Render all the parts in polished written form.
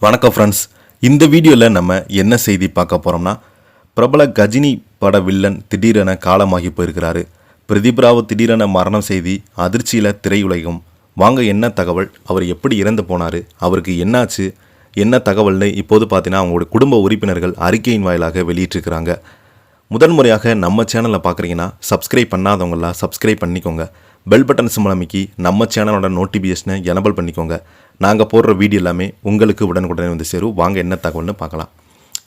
வணக்கம் ஃப்ரெண்ட்ஸ். இந்த வீடியோவில் நம்ம என்ன செய்தி பார்க்க போகிறோம்னா, பிரபல கஜினி பட வில்லன் திடீரென காலமாகி போயிருக்கிறாரு. பிரதீப் ராவ் திடீரென மரணம் செய்தி அதிர்ச்சியில் திரையுலகம். வாங்க என்ன தகவல், அவர் எப்படி இறந்து போனார், அவருக்கு என்னாச்சு, என்ன தகவல்னு இப்போது பார்த்தீங்கன்னா அவங்களோட குடும்ப உறுப்பினர்கள் அறிக்கையின் வாயிலாக வெளியிட்டிருக்கிறாங்க. முதன்முறையாக நம்ம சேனலை பார்க்குறீங்கன்னா சப்ஸ்கிரைப் பண்ணாதவங்களாம் சப்ஸ்கிரைப் பண்ணிக்கோங்க. பெல் பட்டன் சிம்பல் அமைக்கி நம்ம சேனலோட நோட்டிஃபிகேஷனை எனபிள் பண்ணிக்கோங்க. நாங்கள் போடுற வீடியோ எல்லாமே உங்களுக்கு உடனுக்குடனே வந்து சேரும். வாங்க என்ன தகவல்னு பார்க்கலாம்.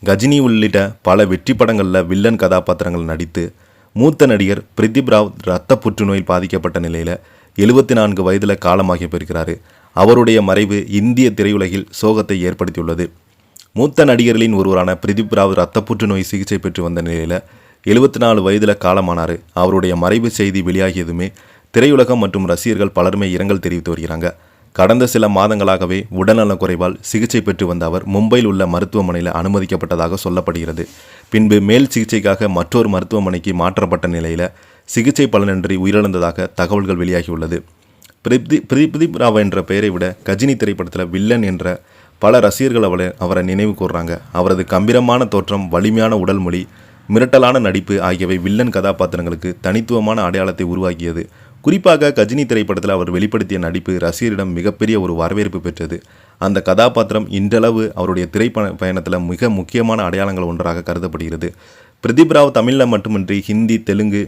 கஜினி உள்ளிட்ட பல வெற்றி படங்களில் வில்லன் கதாபாத்திரங்கள் நடித்து மூத்த நடிகர் பிரதீப் ராவ் இரத்த புற்றுநோயில் பாதிக்கப்பட்ட நிலையில் 74 வயதில் காலமாகி போயிருக்கிறாரு. அவருடைய மறைவு இந்திய திரையுலகில் சோகத்தை ஏற்படுத்தியுள்ளது. மூத்த நடிகர்களின் ஒருவரான பிரதீப் ராவ் இரத்த புற்றுநோய் சிகிச்சை பெற்று வந்த நிலையில் 74 வயதில் காலமானார். அவருடைய மறைவு செய்தி வெளியாகியதுமே திரையுலகம் மற்றும் ரசிகர்கள் பலருமே இரங்கல் தெரிவித்து வருகிறாங்க. கடந்த சில மாதங்களாகவே உடல்நலக் குறைவால் சிகிச்சை பெற்று வந்த அவர் மும்பையில் உள்ள மருத்துவமனையில் அனுமதிக்கப்பட்டதாக சொல்லப்படுகிறது. பின்பு மேல் சிகிச்சைக்காக மற்றொரு மருத்துவமனைக்கு மாற்றப்பட்ட நிலையில் சிகிச்சை பலனின்றி உயிரிழந்ததாக தகவல்கள் வெளியாகியுள்ளது. பிரதீப் ராவ் என்ற பெயரை விட கஜினி திரைப்படத்தில் வில்லன் என்ற பல ரசிகர்கள் அவரை நினைவு கூர்றாங்க. அவரது கம்பீரமான தோற்றம், வலிமையான உடல் மொழி, மிரட்டலான நடிப்பு ஆகியவை வில்லன் கதாபாத்திரங்களுக்கு தனித்துவமான அடையாளத்தை உருவாக்கியது. குறிப்பாக கஜினி திரைப்படத்தில் அவர் வெளிப்படுத்திய நடிப்பு ரசிகரிடம் மிகப்பெரிய ஒரு வரவேற்பு பெற்றது. அந்த கதாபாத்திரம் இன்றளவு அவருடைய பயணத்தில் மிக முக்கியமான அடையாளங்கள் ஒன்றாக கருதப்படுகிறது. பிரதீப் ராவ் தமிழில் மட்டுமின்றி ஹிந்தி, தெலுங்கு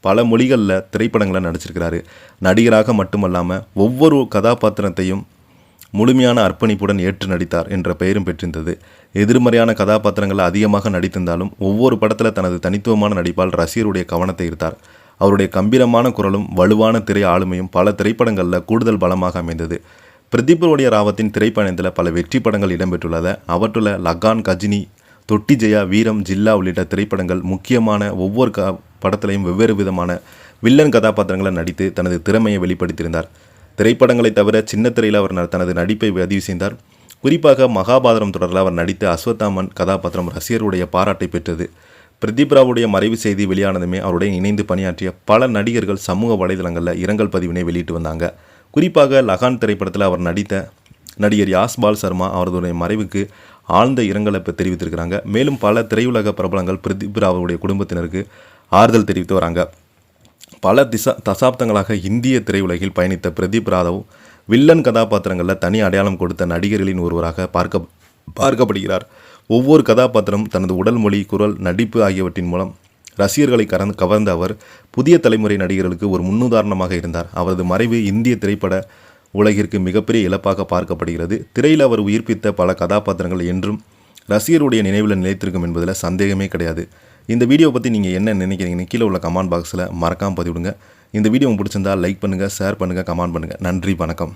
பல மொழிகளில் திரைப்படங்களை நடிச்சிருக்கிறாரு. நடிகராக மட்டுமல்லாமல் ஒவ்வொரு கதாபாத்திரத்தையும் முழுமையான அர்ப்பணிப்புடன் ஏற்று நடித்தார் என்ற பெயரும் பெற்றிருந்தது. எதிர்மறையான கதாபாத்திரங்கள் அதிகமாக நடித்திருந்தாலும் ஒவ்வொரு படத்தில் தனது தனித்துவமான நடிப்பால் ரசிகருடைய கவனத்தை ஈர்த்தார். அவருடைய கம்பீரமான குரலும் வலுவான திரை ஆளுமையும் பல திரைப்படங்களில் கூடுதல் பலமாக அமைந்தது. பிரதீப் ராவத்தின் திரைப்பயணத்தில் பல வெற்றி படங்கள் இடம்பெற்றுள்ளது. அவற்றுள்ள லகான், கஜினி, தொட்டி ஜெயா, வீரம், ஜில்லா உள்ளிட்ட திரைப்படங்கள் முக்கியமான ஒவ்வொரு படத்திலையும் வெவ்வேறு விதமான வில்லன் கதாபாத்திரங்களை நடித்து தனது திறமையை வெளிப்படுத்தியிருந்தார். திரைப்படங்களை தவிர சின்ன திரையில் அவர் தனது நடிப்பை பதிவு செய்தார். குறிப்பாக மகாபாரதம் தொடரில் அவர் நடித்த அஸ்வத்தாமன் கதாபாத்திரம் ரசிகருடைய பாராட்டை பெற்றது. பிரதீப் ராவுடைய மறைவு செய்தி வெளியானதுமே அவருடன் இணைந்து பணியாற்றிய பல நடிகர்கள் சமூக வலைதளங்களில் இரங்கல் பதிவினை வெளியிட்டு வந்தாங்க. குறிப்பாக லகான் திரைப்படத்தில் அவர் நடித்த நடிகர் யாஸ்பால் சர்மா அவருடைய மறைவுக்கு ஆழ்ந்த இரங்கலை தெரிவித்திருக்கிறாங்க. மேலும் பல திரையுலக பிரபலங்கள் பிரதீப் ராவுடைய குடும்பத்தினருக்கு ஆறுதல் தெரிவித்து வராங்க. பல தசாப்தங்களாக இந்திய திரையுலகில் பயணித்த பிரதீப் ராவ் வில்லன் கதாபாத்திரங்களில் தனி அடையாளம் கொடுத்த நடிகர்களின் ஒருவராக பார்க்கப்படுகிறார். ஒவ்வொரு கதாபாத்திரம் தனது உடல் மொழி, குரல், நடிப்பு ஆகியவற்றின் மூலம் ரசிகர்களை கவர்ந்த அவர் புதிய தலைமுறை நடிகர்களுக்கு ஒரு முன்னுதாரணமாக இருந்தார். அவரது மறைவு இந்திய திரைப்பட உலகிற்கு மிகப்பெரிய இழப்பாக பார்க்கப்படுகிறது. திரையில் அவர் உயிர்ப்பித்த பல கதாபாத்திரங்கள் என்றும் ரசிகருடைய நினைவில் நிலைத்திருக்கும் என்பதில் சந்தேகமே கிடையாது. இந்த வீடியோ பற்றி நீங்கள் என்ன நினைக்கிறீங்கன்னு கீழே உள்ள கமெண்ட் பாக்ஸில் மறக்காமல் பதிவிடுங்க. இந்த வீடியோ உங்களுக்கு பிடிச்சிருந்தால் லைக் பண்ணுங்கள், ஷேர் பண்ணுங்கள், கமெண்ட் பண்ணுங்கள். நன்றி, வணக்கம்.